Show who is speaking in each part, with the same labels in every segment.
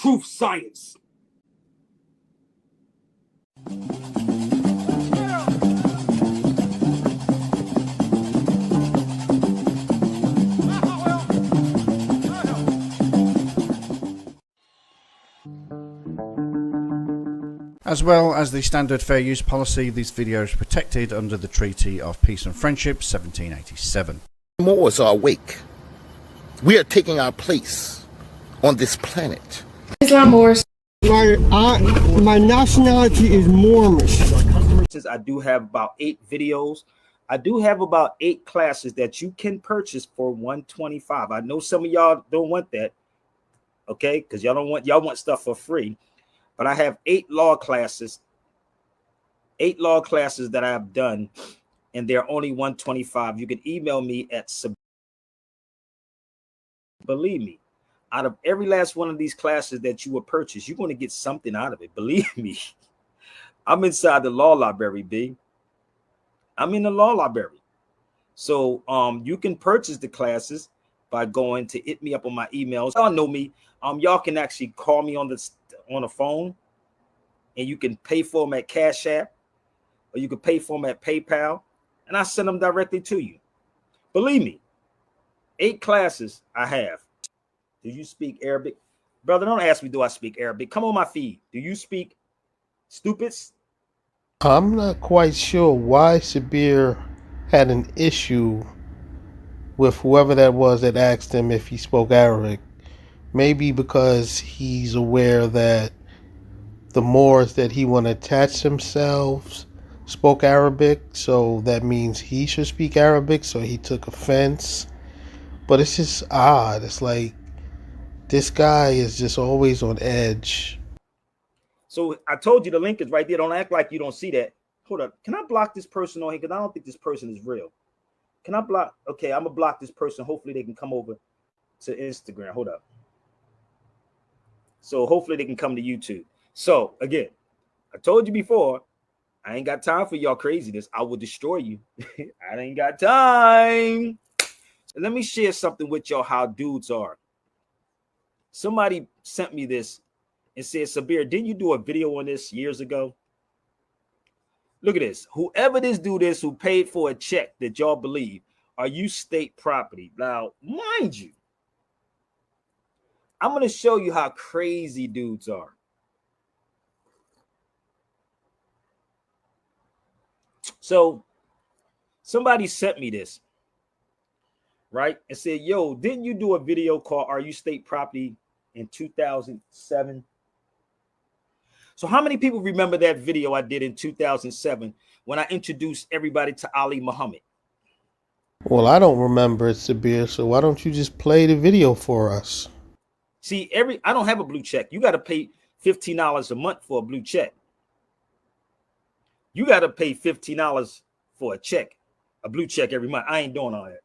Speaker 1: truth science.
Speaker 2: As well as the standard fair use policy, these videos are protected under the Treaty of Peace and Friendship 1787.
Speaker 3: Moors are awake. We are taking our place on this planet.
Speaker 4: Islam Moors.
Speaker 5: My nationality is Moorish.
Speaker 1: I do have about 8 videos. I do have about 8 classes that you can purchase for $125. I know some of y'all don't want that, okay? Because y'all want stuff for free. But I have 8 law classes that I have done, and they're only $125. You can email me at believe me, out of every last one of these classes that you will purchase, you're going to get something out of it. Believe me. I'm inside the law library, B. I'm in the law library. So you can purchase the classes by going to hit me up on my emails. Y'all know me. Y'all can actually call me on the phone, and you can pay for them at Cash App, or you can pay for them at PayPal, and I send them directly to you. Believe me, 8 classes I have. Do you speak Arabic? Brother, don't ask me, do I speak Arabic? Come on my feed. Do you speak stupids?
Speaker 5: I'm not quite sure why Sabir had an issue with whoever that was that asked him if he spoke Arabic. Maybe because he's aware that the Moors that he want to attach themselves spoke Arabic, so that means he should speak Arabic, so he took offense. But it's just odd. It's like this guy is just always on edge.
Speaker 1: So I told you the link is right there. Don't act like you don't see that. Hold up. Can I block this person on here? Because I don't think this person is real. Can I block? Okay, I'm going to block this person. Hopefully they can come over to Instagram. Hold up. So hopefully they can come to YouTube. So again, I told you before, I ain't got time for y'all craziness. I will destroy you. I ain't got time. Let me share something with y'all how dudes are. Somebody sent me this and said, Sabir, didn't you do a video on this years ago? Look at this. Whoever this dude is who paid for a check that y'all believe, are you state property? Now, mind you, I'm going to show you how crazy dudes are. So somebody sent me this, right? And said, yo, didn't you do a video called Are You State Property in 2007? So how many people remember that video I did in 2007 when I introduced everybody to Ali Muhammad?
Speaker 5: Well, I don't remember it, Sabir, so why don't you just play the video for us?
Speaker 1: See, I don't have a blue check. You got to pay $15 a month for a blue check. You got to pay $15 for a blue check every month. I ain't doing all that.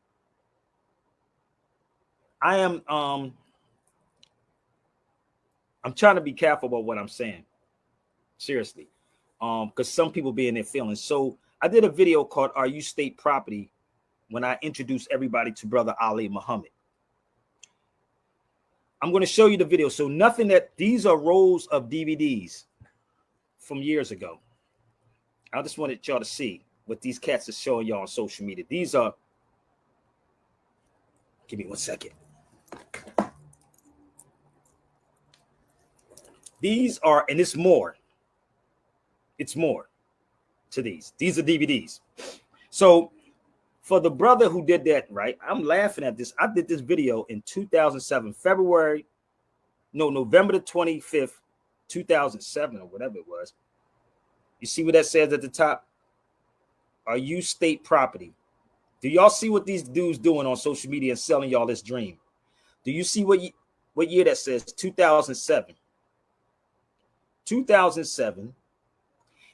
Speaker 1: I'm trying to be careful about what I'm saying. Seriously. Because some people be in their feelings. So I did a video called Are You State Property when I introduced everybody to Brother Ali Muhammad. I'm going to show you the video. So these are rolls of DVDs from years ago. I just wanted y'all to see what these cats are showing y'all on social media. These are, give me 1 second. These are, and it's more. It's more to these. These are DVDs. So for the brother who did that, right? I'm laughing at this. I did this video in 2007, November the 25th, 2007 or whatever it was. You see what that says at the top? Are you state property? Do y'all see what these dudes doing on social media and selling y'all this dream? Do you see what year that says? 2007. 2007.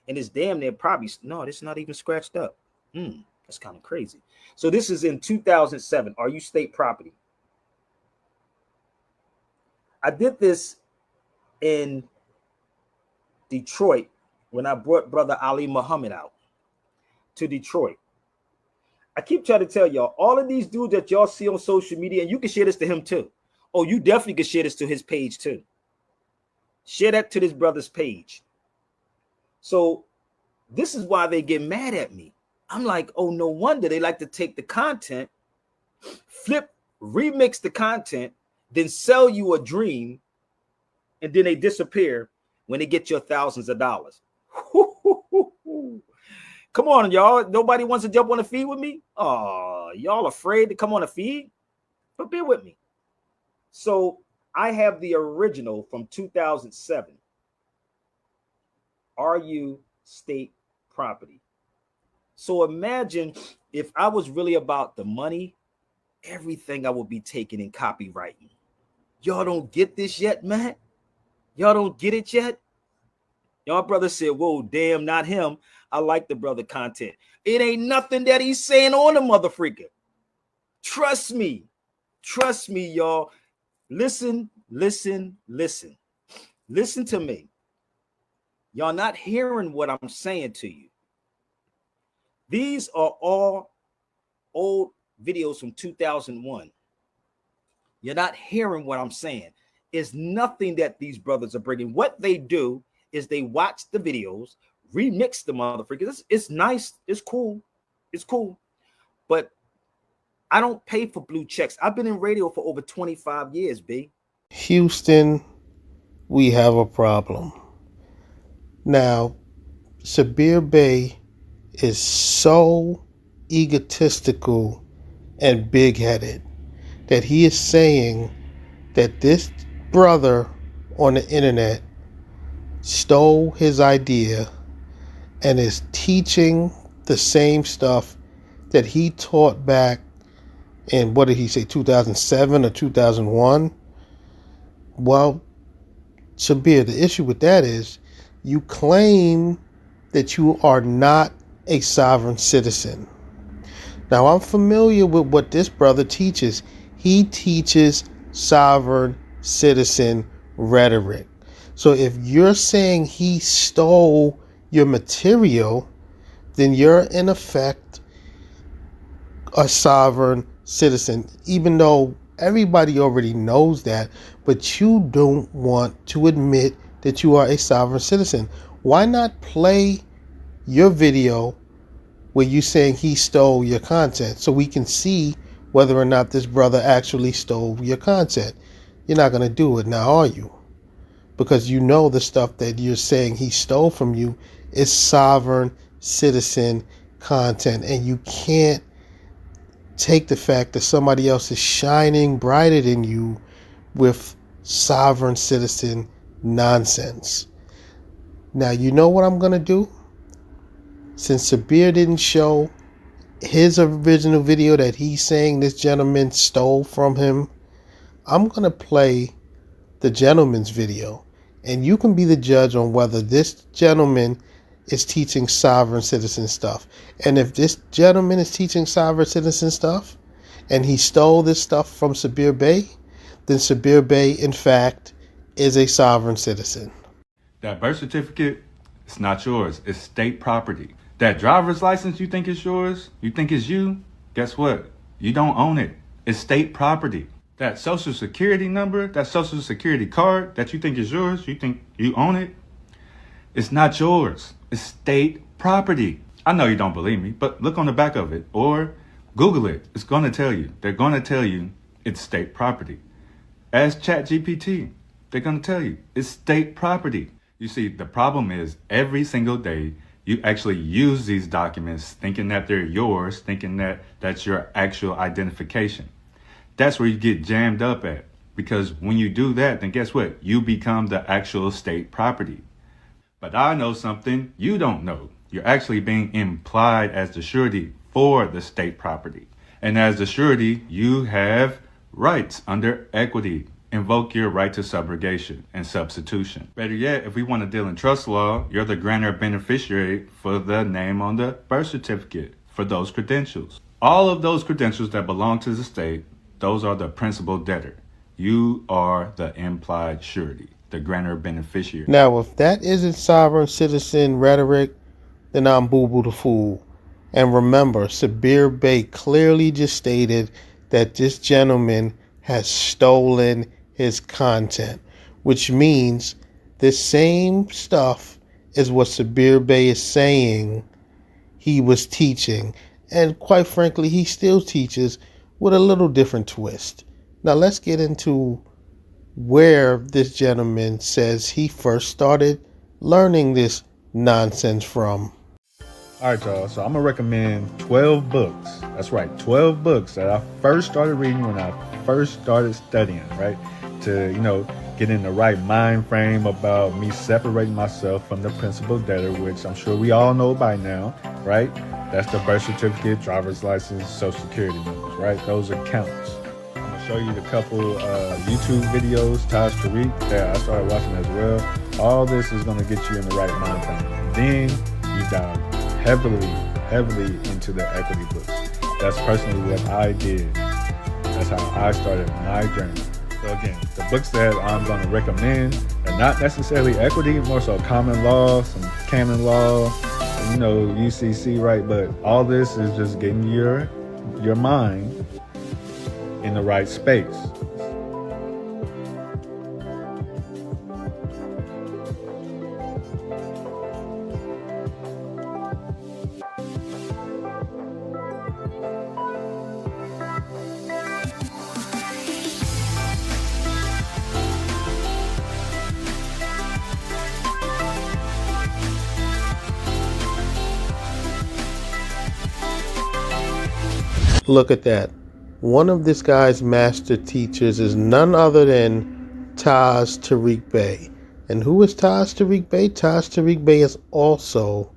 Speaker 1: And it's damn near probably, no, it's not even scratched up. That's kind of crazy. So this is in 2007. Are you state property? I did this in Detroit when I brought Brother Ali Muhammad out to Detroit. I keep trying to tell y'all, all of these dudes that y'all see on social media, and you can share this to him too. Oh, you definitely can share this to his page too. Share that to this brother's page. So this is why they get mad at me. I'm like, oh, no wonder they like to take the content, remix the content, then sell you a dream, and then they disappear when they get your thousands of dollars. Come on, y'all. Nobody wants to jump on the feed with me? Oh, y'all afraid to come on the feed? But bear with me. So I have the original from 2007. Are you state property? So imagine if I was really about the money, everything I would be taking in copywriting. Y'all don't get this yet, man? Y'all don't get it yet? Y'all brother said, whoa, damn, not him. I like the brother content. It ain't nothing that he's saying on the motherfreaker. Trust me. Trust me, y'all. Listen, listen, listen. Listen to me. Y'all not hearing what I'm saying to you. These are all old videos from 2001. You're not hearing what I'm saying. It's nothing that these brothers are bringing. What they do is they watch the videos, remix the motherfuckers. It's nice. It's cool. It's cool. But I don't pay for blue checks. I've been in radio for over 25 years, B.
Speaker 5: Houston, we have a problem. Now, Sabir Bey is so egotistical and big-headed that he is saying that this brother on the internet stole his idea and is teaching the same stuff that he taught back in, what did he say, 2007 or 2001? Well, Sabir, the issue with that is you claim that you are not a sovereign citizen. Now, I'm familiar with what this brother teaches. He teaches sovereign citizen rhetoric. So if you're saying he stole your material, then you're in effect a sovereign citizen, even though everybody already knows that, but you don't want to admit that you are a sovereign citizen. Why not play your video where you saying he stole your content so we can see whether or not this brother actually stole your content? You're not going to do it now, are you? Because you know the stuff that you're saying he stole from you is sovereign citizen content, and you can't take the fact that somebody else is shining brighter than you with sovereign citizen nonsense. Now, you know what I'm going to do? Since Sabir didn't show his original video that he's saying this gentleman stole from him, I'm going to play the gentleman's video, and you can be the judge on whether this gentleman is teaching sovereign citizen stuff. And if this gentleman is teaching sovereign citizen stuff and he stole this stuff from Sabir Bey, then Sabir Bey, in fact, is a sovereign citizen.
Speaker 4: That birth certificate, it's not yours. It's state property. That driver's license you think is yours, you think is you, guess what? You don't own it. It's state property. That social security number, that social security card that you think is yours, you think you own it, it's not yours. It's state property. I know you don't believe me, but look on the back of it or Google it. It's going to tell you. They're going to tell you it's state property. Ask ChatGPT. They're going to tell you it's state property. You see, the problem is every single day you actually use these documents thinking that they're yours, thinking that that's your actual identification. That's where you get jammed up at. Because when you do that, then guess what? You become the actual state property. But I know something you don't know. You're actually being implied as the surety for the state property. And as the surety, you have rights under equity. Invoke your right to subrogation and substitution. Better yet, if we want to deal in trust law, you're the grantor beneficiary for the name on the birth certificate for those credentials. All of those credentials that belong to the state, those are the principal debtor. You are the implied surety, the grantor beneficiary.
Speaker 5: Now, if that isn't sovereign citizen rhetoric, then I'm Boo Boo the Fool. And remember, Sabir Bey clearly just stated that this gentleman has stolen his content, which means This same stuff is what Sabir Bey is saying he was teaching. And quite frankly, he still teaches with a little different twist. Now let's get into where this gentleman says he first started learning this nonsense from.
Speaker 4: All right, y'all. So I'm going to recommend 12 books. That's right, 12 books that I first started reading when I first started studying, right? To, get in the right mind frame about me separating myself from the principal debtor, which I'm sure we all know by now, right? That's the birth certificate, driver's license, social security numbers, right? Those are counts. I'm going to show you a couple YouTube videos, Taj Tariq, that I started watching as well. All this is going to get you in the right mind frame. Then you dive heavily into the equity books. That's personally what I did. That's how I started my journey. So again, the books that I'm going to recommend are not necessarily equity, more so common law, some canon law, UCC, right? But all this is just getting your mind in the right space.
Speaker 5: Look at that. One of this guy's master teachers is none other than Taj Tariq Bey. And who is Taj Tariq Bey? Taj Tariq Bey is also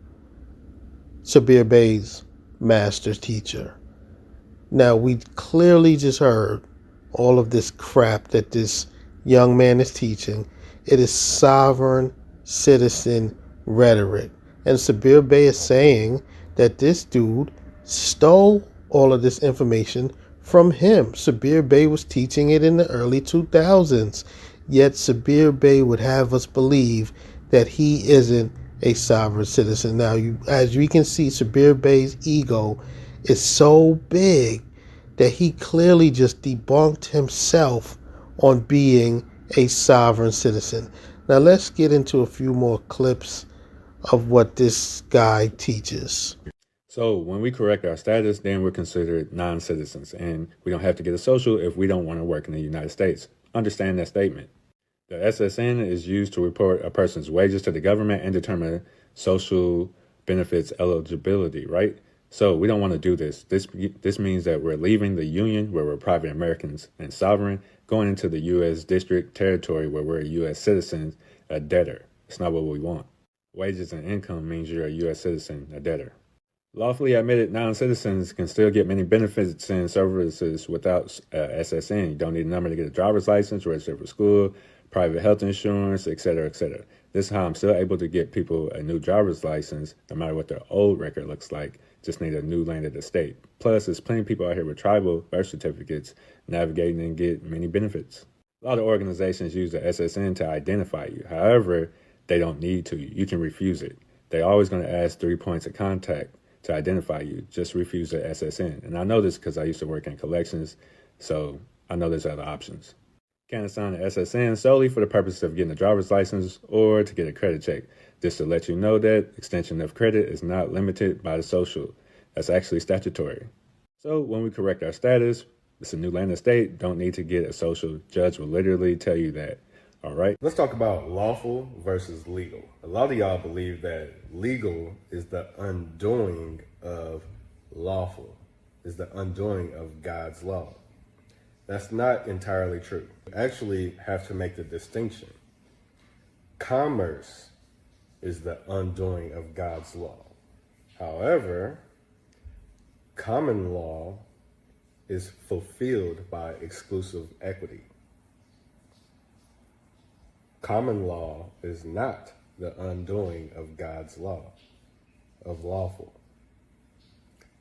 Speaker 5: Sabir Bey's master teacher. Now, we clearly just heard all of this crap that this young man is teaching. It is sovereign citizen rhetoric. And Sabir Bey is saying that this dude stole all of this information from him. Sabir Bey was teaching it in the early 2000s. Yet Sabir Bey would have us believe that he isn't a sovereign citizen. Now, as we can see, Sabir Bey's ego is so big that he clearly just debunked himself on being a sovereign citizen. Now, let's get into a few more clips of what this guy teaches.
Speaker 4: So when we correct our status, then we're considered non-citizens, and we don't have to get a social if we don't want to work in the United States. Understand that statement. The SSN is used to report a person's wages to the government and determine social benefits eligibility, right? So we don't want to do this. This means that we're leaving the Union, where we're private Americans and sovereign, going into the U.S. district territory, where we're a U.S. citizen, a debtor. It's not what we want. Wages and income means you're a U.S. citizen, a debtor. Lawfully admitted non-citizens can still get many benefits and services without SSN. You don't need a number to get a driver's license, register for school, private health insurance, etc., etc. This is how I'm still able to get people a new driver's license, no matter what their old record looks like. Just need a new landed estate. Plus, there's plenty of people out here with tribal birth certificates navigating and get many benefits. A lot of organizations use the SSN to identify you. However, they don't need to. You can refuse it. They're always going to ask 3 points of contact to identify you. Just refuse the SSN. And I know this because I used to work in collections, so I know there's other options. Can't assign an SSN solely for the purpose of getting a driver's license or to get a credit check. Just to let you know that extension of credit is not limited by the social. That's actually statutory. So when we correct our status, it's a new land estate, don't need to get a social. Judge will literally tell you that. All right.
Speaker 6: Let's talk about lawful versus legal. A lot of y'all believe that legal is the undoing of lawful, is the undoing of God's law. That's not entirely true. You actually have to make the distinction. Commerce is the undoing of God's law. However, common law is fulfilled by exclusive equity. Common law is not the undoing of God's law, of lawful.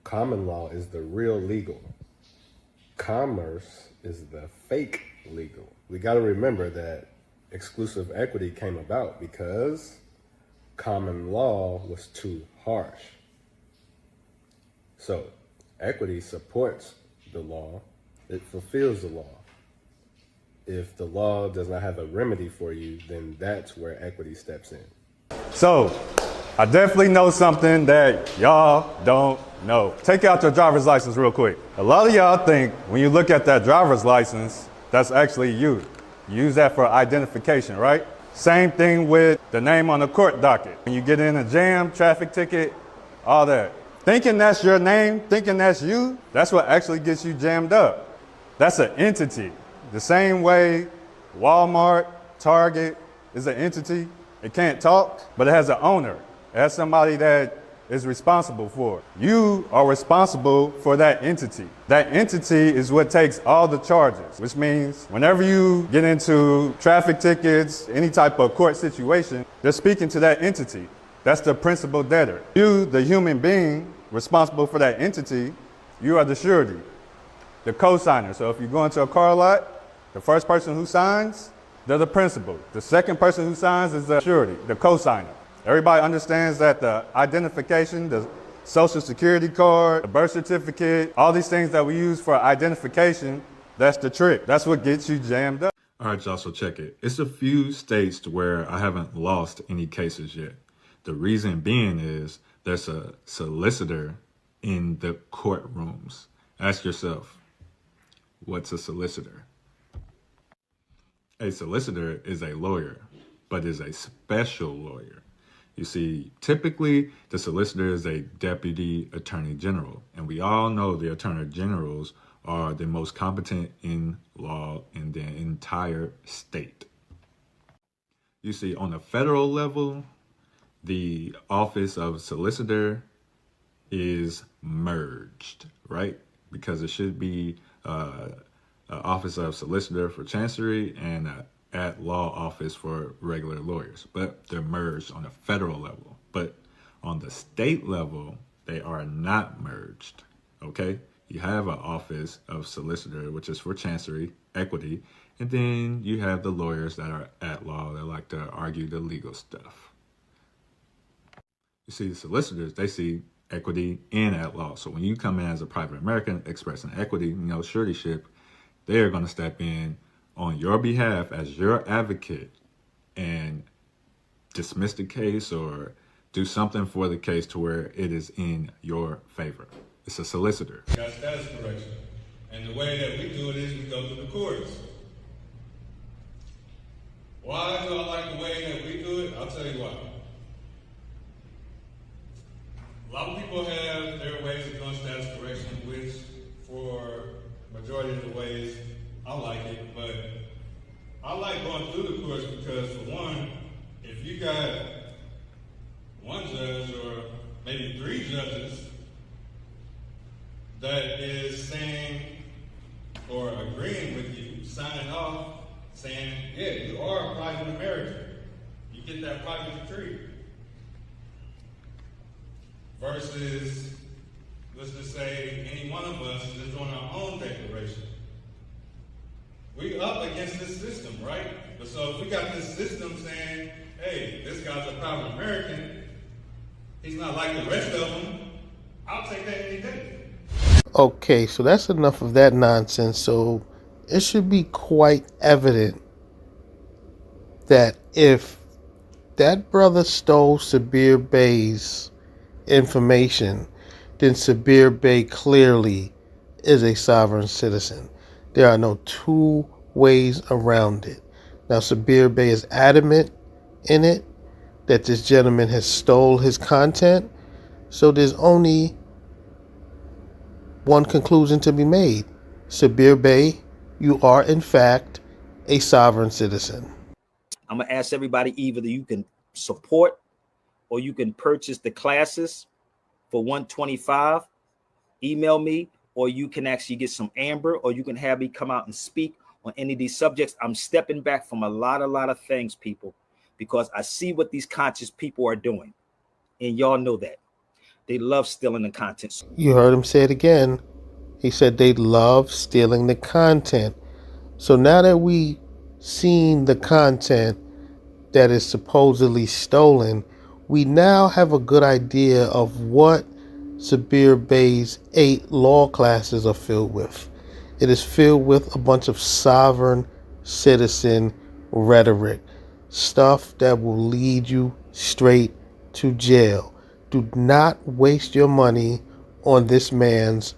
Speaker 6: Common law is the real legal. Commerce is the fake legal. We got to remember that exclusive equity came about because common law was too harsh. So equity supports the law. It fulfills the law. If the law does not have a remedy for you, then that's where equity steps in.
Speaker 4: So, I definitely know something that y'all don't know. Take out your driver's license real quick. A lot of y'all think when you look at that driver's license, that's actually you. You use that for identification, right? Same thing with the name on the court docket. When you get in a jam, traffic ticket, all that. Thinking that's your name, thinking that's you, that's what actually gets you jammed up. That's an entity. The same way Walmart, Target is an entity. It can't talk, but it has an owner. It has somebody that is responsible for it. You are responsible for that entity. That entity is what takes all the charges, which means whenever you get into traffic tickets, any type of court situation, they're speaking to that entity. That's the principal debtor. You, the human being responsible for that entity, you are the surety, the co-signer. So if you go into a car lot, the first person who signs, they're the principal. The second person who signs is the surety, the co-signer. Everybody understands that the identification, the social security card, the birth certificate, all these things that we use for identification, that's the trick. That's what gets you jammed up. All right, y'all, so check it. It's a few states to where I haven't lost any cases yet. The reason being is there's a solicitor in the courtrooms. Ask yourself, what's a solicitor? A solicitor is a lawyer, but is a special lawyer. You see, typically the solicitor is a deputy attorney general, and we all know the attorney generals are the most competent in law in the entire state. You see, on the federal level, the office of solicitor is merged, right? Because it should be an office of solicitor for chancery and an at-law office for regular lawyers, but they're merged on the federal level. But on the state level, they are not merged, okay? You have an office of solicitor, which is for chancery, equity, and then you have the lawyers that are at law that like to argue the legal stuff. You see, the solicitors, they see equity and at law. So when you come in as a private American expressing equity, suretyship, they're going to step in on your behalf as your advocate and dismiss the case or do something for the case to where it is in your favor. It's a solicitor.
Speaker 7: Got status correction. And the way that we do it is we go to the courts. Why do I like the way that we do it? I'll tell you why. A lot of people have their ways of doing status correction, which for majority of the ways, I like it, but I like going through the courts because, for one, if you got one judge or maybe three judges that is saying or agreeing with you, signing off, saying, yeah, you are a private American, you get that private degree, versus, let's just say, any one of us is doing our own declaration. We up against this system, right? But so if we got this system saying, hey, this guy's a private American, he's not like the rest of them, I'll take that any day.
Speaker 5: Okay, so that's enough of that nonsense. So it should be quite evident that if that brother stole Sabir Bey's information, then Sabir Bey clearly is a sovereign citizen. There are no two ways around it. Now, Sabir Bey is adamant in it that this gentleman has stole his content, so there's only one conclusion to be made. Sabir Bey, you are in fact a sovereign citizen.
Speaker 1: I'm gonna ask everybody, either you can support or you can purchase the classes for $125. Email me, or you can actually get some amber, or you can have me come out and speak on any of these subjects. I'm stepping back from a lot of things, people, because I see what these conscious people are doing, and y'all know that they love stealing the content.
Speaker 5: You heard him say it again. He said they love stealing the content. So now that we seen the content that is supposedly stolen, we now have a good idea of what Sabir Bey's 8 law classes are filled with. It is filled with a bunch of sovereign citizen rhetoric. Stuff that will lead you straight to jail. Do not waste your money on this man's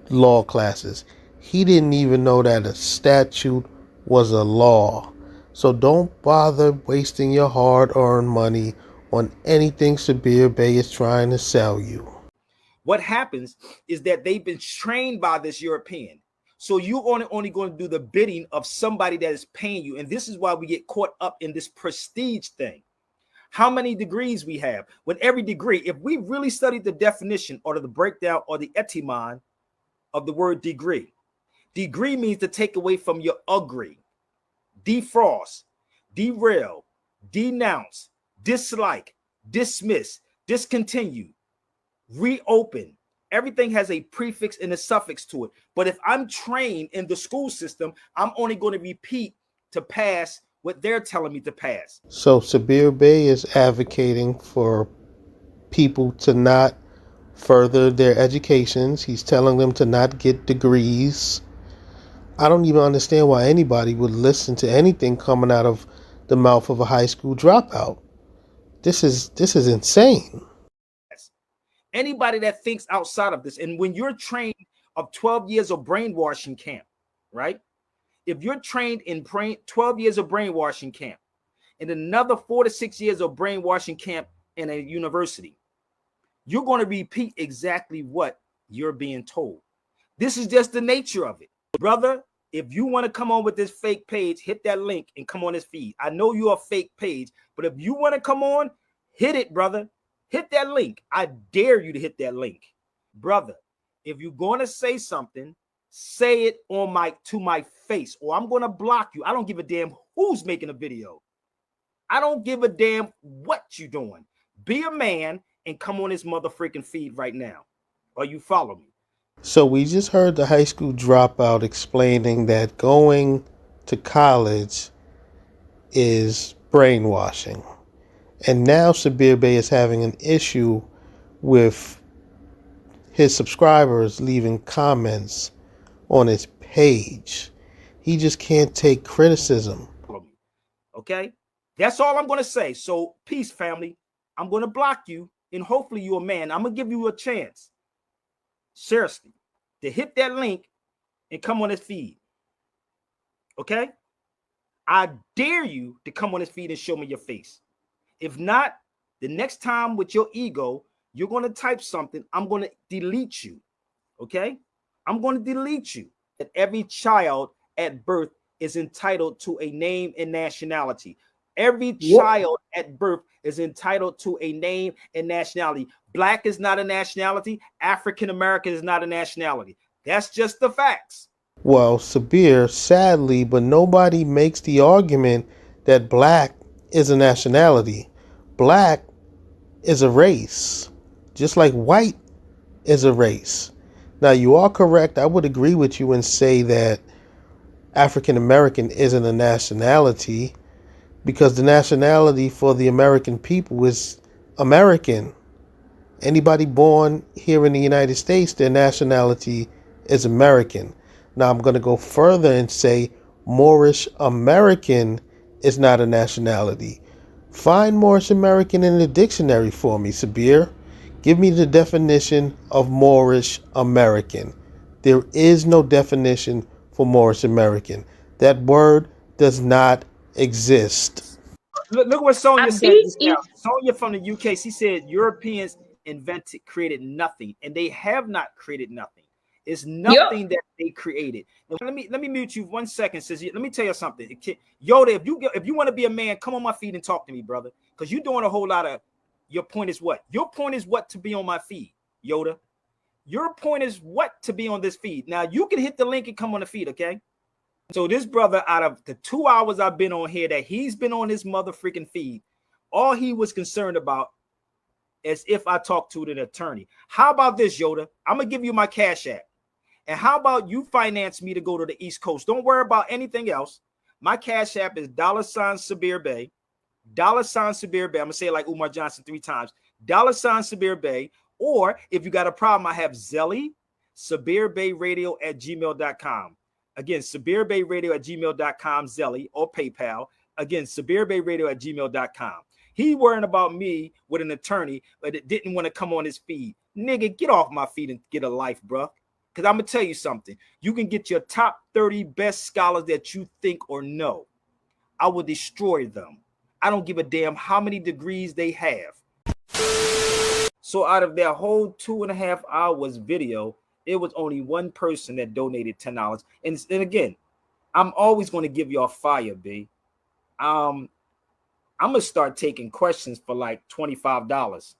Speaker 5: law classes. He didn't even know that a statute was a law. So don't bother wasting your hard-earned money on anything Sabir Bey is trying to sell you.
Speaker 1: What happens is that they've been trained by this European. So you're only going to do the bidding of somebody that is paying you. And this is why we get caught up in this prestige thing. How many degrees we have? When every degree, if we really studied the definition or the breakdown or the etymon of the word degree, degree means to take away from your agree, defrost, derail, denounce, dislike, dismiss, discontinue, reopen. Everything has a prefix and a suffix to it. But if I'm trained in the school system, I'm only going to repeat to pass what they're telling me to pass.
Speaker 5: So Sabir Bey is advocating for people to not further their educations. He's telling them to not get degrees. I don't even understand why anybody would listen to anything coming out of the mouth of a high school dropout. This is insane.
Speaker 1: Anybody that thinks outside of this, and when you're trained of 12 years of brainwashing camp, right? If you're trained in 12 years of brainwashing camp and another 4 to 6 years of brainwashing camp in a university, you're going to repeat exactly what you're being told. This is just the nature of it. Brother, if you want to come on with this fake page, hit that link and come on this feed. I know you're a fake page, but if you want to come on, hit it, brother. Hit that link. I dare you to hit that link. Brother, if you're going to say something, say it on to my face, or I'm going to block you. I don't give a damn who's making a video. I don't give a damn what you're doing. Be a man and come on this motherfucking feed right now, or you follow me.
Speaker 5: So we just heard the high school dropout explaining that going to college is brainwashing. And now Sabir Bey is having an issue with his subscribers leaving comments on his page. He just can't take criticism.
Speaker 1: Okay? That's all I'm going to say. So peace, family. I'm going to block you, and hopefully you're a man. I'm going to give you a chance, seriously, to hit that link and come on this feed. Okay? I dare you to come on this feed and show me your face. If not, the next time with your ego, you're going to type something, I'm going to delete you. Okay? I'm going to delete you. That every child at birth is entitled to a name and nationality. Every child at birth is entitled to a name and nationality. Black is not a nationality. African American is not a nationality. That's just the facts.
Speaker 5: Well, Sabir, sadly, but nobody makes the argument that black is a nationality. Black is a race, just like white is a race. Now, you are correct. I would agree with you and say that African American isn't a nationality, because the nationality for the American people is American. Anybody born here in the United States, their nationality is American. Now, I'm going to go further and say Moorish American is not a nationality. Find Moorish American in the dictionary for me, Sabir. Give me the definition of Moorish American. There is no definition for Moorish American. That word does not exist.
Speaker 1: Look what Sonia said just now. Sonia from the UK, she said Europeans created nothing, and they have not created nothing. It's nothing that they created. And let me mute you 1 second. Says, let me tell you something. Yoda, if you want to be a man, come on my feed and talk to me, brother. Because you're doing a whole lot of. Your point is what? Your point is what to be on my feed, Yoda. Your point is what to be on this feed. Now you can hit the link and come on the feed, okay? So this brother, out of the 2 hours I've been on here, that he's been on this motherfucking feed, all he was concerned about is if I talk to an attorney. How about this, Yoda? I'm gonna give you my Cash App. And how about you finance me to go to the East Coast? Don't worry about anything else. My Cash App is $Sabir Bey. $Sabir Bey. I'm going to say it like Umar Johnson 3 times. $Sabir Bey. Or if you got a problem, I have Zelly, SabirBeyRadio@gmail.com. Again, SabirBeyRadio@gmail.com, Zelly, or PayPal. Again, SabirBeyRadio@gmail.com. He worrying about me with an attorney, but it didn't want to come on his feed. Nigga, get off my feed and get a life, bro. Because I'm going to tell you something. You can get your top 30 best scholars that you think or know. I will destroy them. I don't give a damn how many degrees they have. So out of that whole 2.5 hours video, it was only one person that donated $10. And again, I'm always going to give y'all fire, B. I'm going to start taking questions for like $25.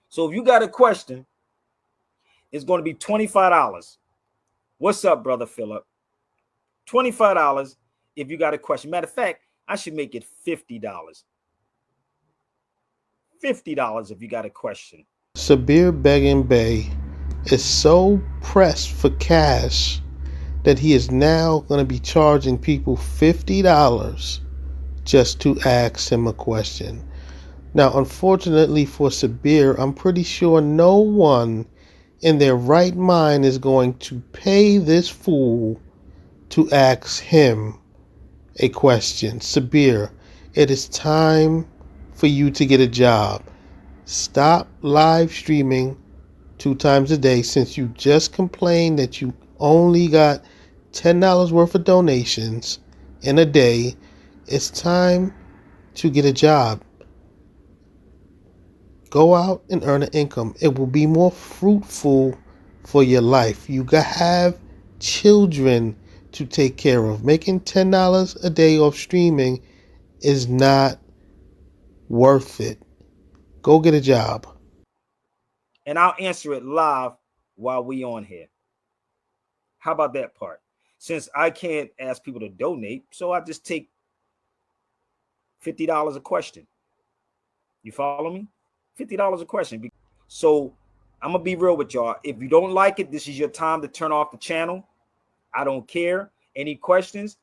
Speaker 1: So if you got a question, it's going to be $25. What's up, brother Philip? $25 if you got a question. Matter of fact, I should make it $50. $50 if you got a question.
Speaker 5: Sabir Begging Bey is so pressed for cash that he is now going to be charging people $50 just to ask him a question. Now, unfortunately for Sabir, I'm pretty sure no one in their right mind is going to pay this fool to ask him a question. Sabir, it is time for you to get a job. Stop live streaming 2 times a day since you just complained that you only got $10 worth of donations in a day. It's time to get a job. Go out and earn an income. It will be more fruitful for your life. You have children to take care of. Making $10 a day off streaming is not worth it. Go get a job.
Speaker 1: And I'll answer it live while we on here. How about that part? Since I can't ask people to donate, so I just take $50 a question. You follow me? $50 a question. So I'm going to be real with y'all. If you don't like it, this is your time to turn off the channel. I don't care. Any questions?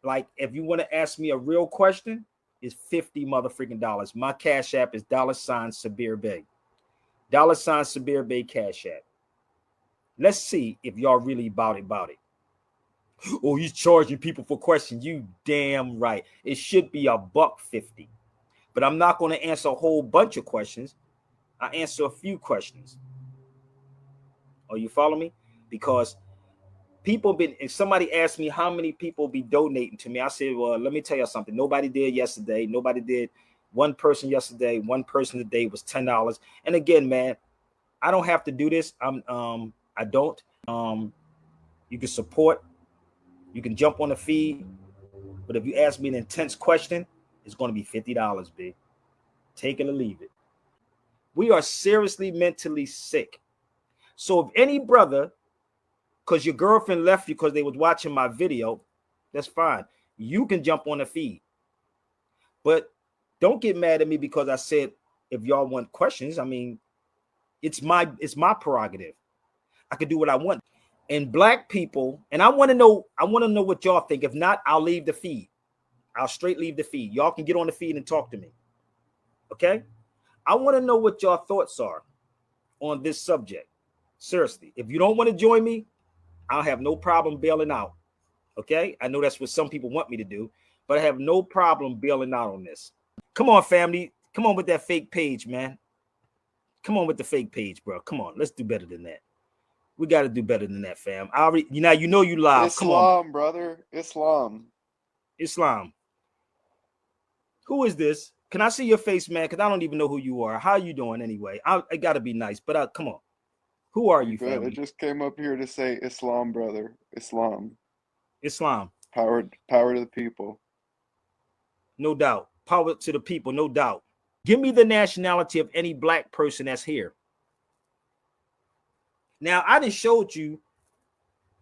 Speaker 1: Like if you want to ask me a real question, it's $50 motherfucking dollars. My cash app is $Sabir Bey. $Sabir Bey cash app. Let's see if y'all really about it. Oh, he's charging people for questions. You damn right. It should be $1.50. But I'm not going to answer a whole bunch of questions. I answer a few questions. Oh, you follow me? Because if somebody asked me how many people be donating to me, I said, well, let me tell you something. Nobody did yesterday. Nobody did. One person yesterday, one person today was $10. And again, man, I don't have to do this. I don't. You can support. You can jump on the feed. But if you ask me an intense question, it's going to be $50, B. Take it or leave it. We are seriously mentally sick. So if any brother, because your girlfriend left you because they was watching my video, that's fine. You can jump on the feed. But don't get mad at me because I said if y'all want questions, I mean, it's my prerogative. I can do what I want. And black people, and I want to know what y'all think. If not, I'll leave the feed. I'll straight leave the feed. Y'all can get on the feed and talk to me. Okay? I want to know what y'all thoughts are on this subject. Seriously, if you don't want to join me, I'll have no problem bailing out. Okay? I know that's what some people want me to do, but I have no problem bailing out on this. Come on, family. Come on with that fake page, man. Come on with the fake page, bro. Come on. Let's do better than that. We got to do better than that, fam. I already, you live. Come on.
Speaker 8: Islam, brother. Islam.
Speaker 1: Who is this? Can I see your face, man? Because I don't even know who you are. How you doing anyway? I got to be nice, but come on. Who are you,
Speaker 8: Good.
Speaker 1: family?
Speaker 8: I just came up here to say Islam, brother. Islam. Power to the people.
Speaker 1: No doubt. Power to the people, no doubt. Give me the nationality of any black person that's here. Now, I just showed you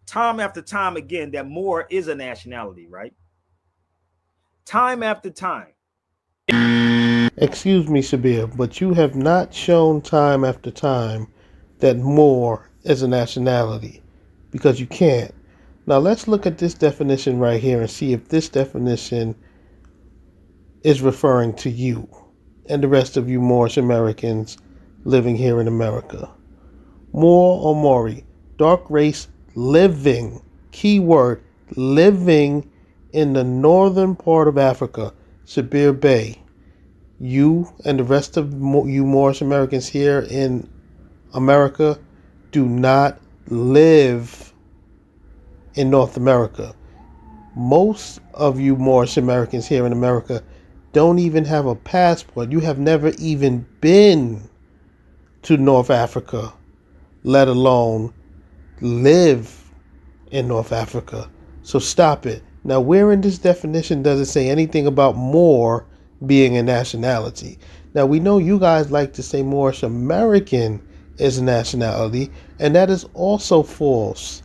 Speaker 1: time after time again that Moor is a nationality, right? Time after time.
Speaker 5: Excuse me, Sabir, but you have not shown time after time that Moor is a nationality because you can't. Now let's look at this definition right here and see if this definition is referring to you and the rest of you Moorish Americans living here in America. Moor or Maori, dark race living Keyword, living in the northern part of Africa. Sabir Bey, you and the rest of you Moorish Americans here in America do not live in North America. Most of you Moorish Americans here in America don't even have a passport. You have never even been to North Africa, let alone live in North Africa. So stop it. Now, where in this definition does it say anything about Moor being a nationality? Now, we know you guys like to say Moorish American is a nationality, and that is also false.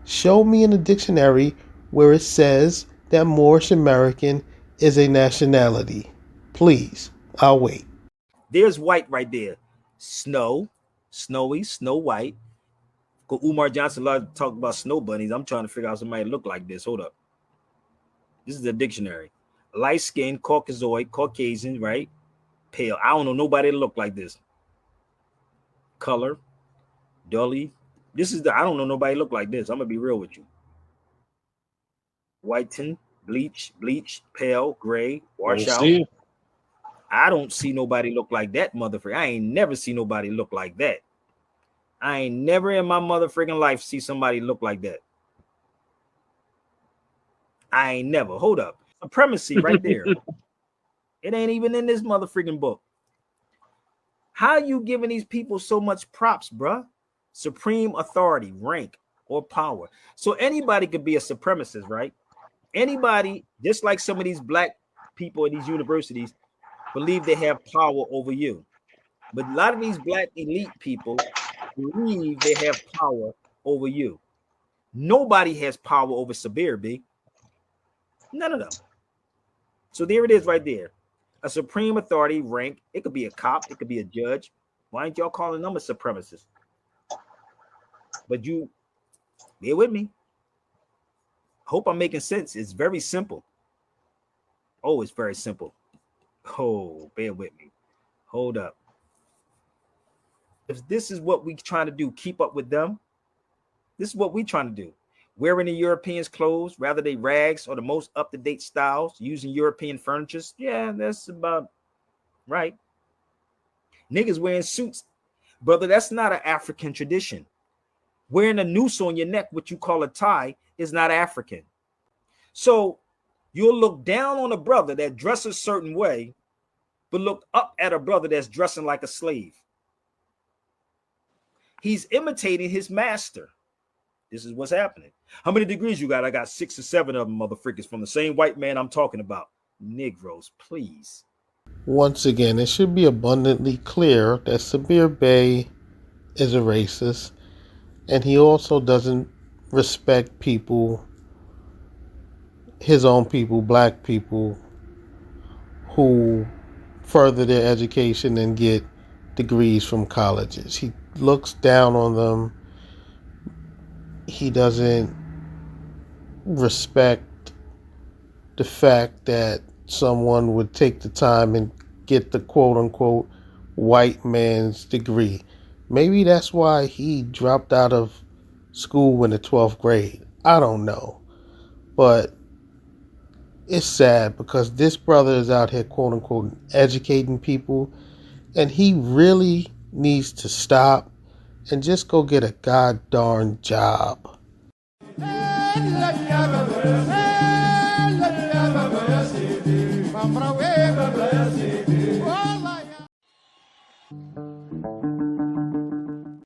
Speaker 5: Show me in the dictionary where it says that Moorish American is a nationality. Please, I'll wait.
Speaker 1: There's white right there. Snow, snowy, snow white. Umar Johnson talked about snow bunnies. I'm trying to figure out somebody look like this. Hold up. This is the dictionary. Light skin, Caucasoid, Caucasian, right? Pale. I don't know nobody that look like this. Color, dully. I don't know nobody look like this. I'm gonna be real with you. Whiten, bleach, pale, gray, wash out. I don't see nobody look like that, motherfucker. I ain't never see nobody look like that. I ain't never in my motherfucking life see somebody look like that. I ain't never. Hold up. Supremacy right there. It ain't even in this motherfucking book. How you giving these people so much props, bruh? Supreme authority, rank, or power. So anybody could be a supremacist, right? Anybody, just like some of these black people in these universities, believe they have power over you. But a lot of these black elite people believe they have power over you. Nobody has power over Sabir Bey. None of them. So there it is right there. A supreme authority rank. It could be a cop. It could be a judge. Why ain't y'all calling them a supremacist? But you, bear with me. Hope I'm making sense. It's very simple. Oh, it's very simple. Oh, bear with me. Hold up. If this is what we trying to do, keep up with them. This is what we trying to do. Wearing the Europeans' clothes, rather they rags or the most up-to-date styles, using European furnitures. Yeah, that's about right. Niggas wearing suits. Brother, that's not an African tradition. Wearing a noose on your neck, what you call a tie, is not African. So you'll look down on a brother that dresses a certain way, but look up at a brother that's dressing like a slave. He's imitating his master. This is what's happening. How many degrees you got? I got 6 or 7 of them, motherfuckers, from the same white man I'm talking about. Negroes, please.
Speaker 5: Once again, it should be abundantly clear that Sabir Bey is a racist, and he also doesn't respect people, his own people, black people, who further their education and get degrees from colleges. He looks down on them. He doesn't respect the fact that someone would take the time and get the quote-unquote white man's degree. Maybe that's why he dropped out of school in the 12th grade. I don't know. But it's sad because this brother is out here quote-unquote educating people, and he really needs to stop and just go get a god-darn job.